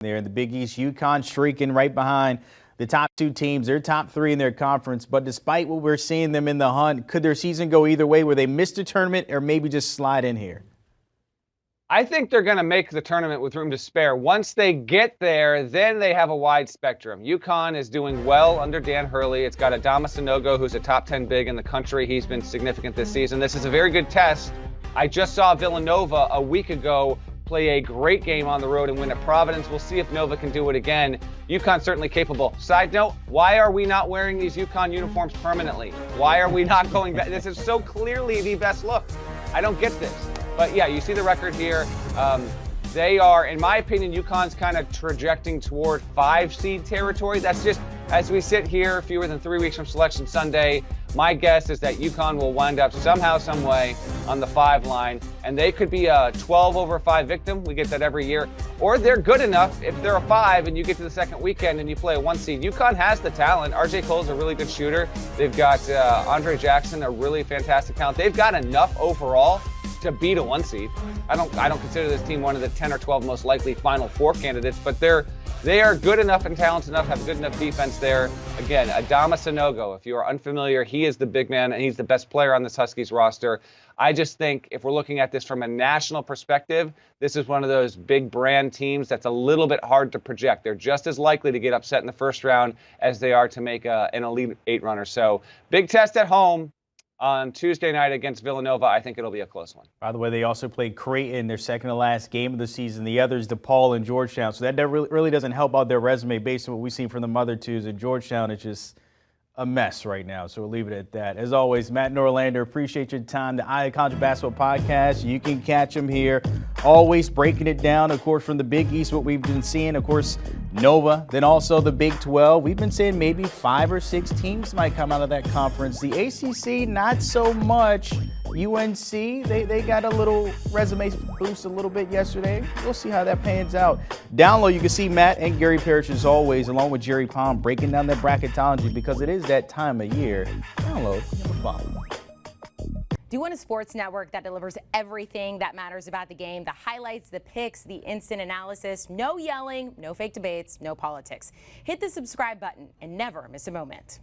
there in the Big East. UConn streaking right behind the top two teams. They're top three in their conference. But despite what we're seeing them in the hunt, could their season go either way, where they miss the tournament or maybe just slide in here? I think they're going to make the tournament with room to spare. Once they get there, then they have a wide spectrum. UConn is doing well under Dan Hurley. It's got Adama Sanogo, who's a top 10 big in the country. He's been significant this season. This is a very good test. I just saw Villanova a week ago play a great game on the road and win at Providence. We'll see if Nova can do it again. UConn's certainly capable. Side note, why are we not wearing these UConn uniforms permanently? Why are we not going back? This is so clearly the best look. I don't get this. But yeah, you see the record here. They are, in my opinion, UConn's kind of trajecting toward 5-seed territory. That's just, as we sit here fewer than 3 weeks from Selection Sunday, my guess is that UConn will wind up somehow, some way on the 5 line, and they could be a 12/5 victim. We get that every year. Or they're good enough if they're a 5 and you get to the second weekend and you play a 1 seed. UConn has the talent. RJ Cole's a really good shooter. They've got Andre Jackson, a really fantastic talent. They've got enough overall to beat a 1 seed. I don't consider this team one of the 10 or 12 most likely Final Four candidates, but they are good enough and talented enough, have good enough defense there. Again, Adama Sanogo, if you are unfamiliar, he is the big man and he's the best player on this Huskies roster. I just think if we're looking at this from a national perspective, this is one of those big brand teams that's a little bit hard to project. They're just as likely to get upset in the first round as they are to make an Elite 8 runner. So big test at home on Tuesday night against Villanova. I think it'll be a close one. By the way, they also played Creighton, their second to last game of the season. The other is DePaul and Georgetown. So that really doesn't help out their resume based on what we've seen from the other twos. And Georgetown is just a mess right now. So we'll leave it at that. As always, Matt Norlander, appreciate your time. The Eye of College Basketball Podcast. You can catch him here, always breaking it down, of course, from the Big East, what we've been seeing, of course, Nova, then also the Big 12. We've been saying maybe 5 or 6 teams might come out of that conference. The ACC, not so much. UNC, they got a little resume boost a little bit yesterday. We'll see how that pans out. Down low, you can see Matt and Gary Parrish as always, along with Jerry Palm, breaking down that bracketology because it is that time of year. Down low, give a follow. Do you want a sports network that delivers everything that matters about the game? The highlights, the picks, the instant analysis, no yelling, no fake debates, no politics. Hit the subscribe button and never miss a moment.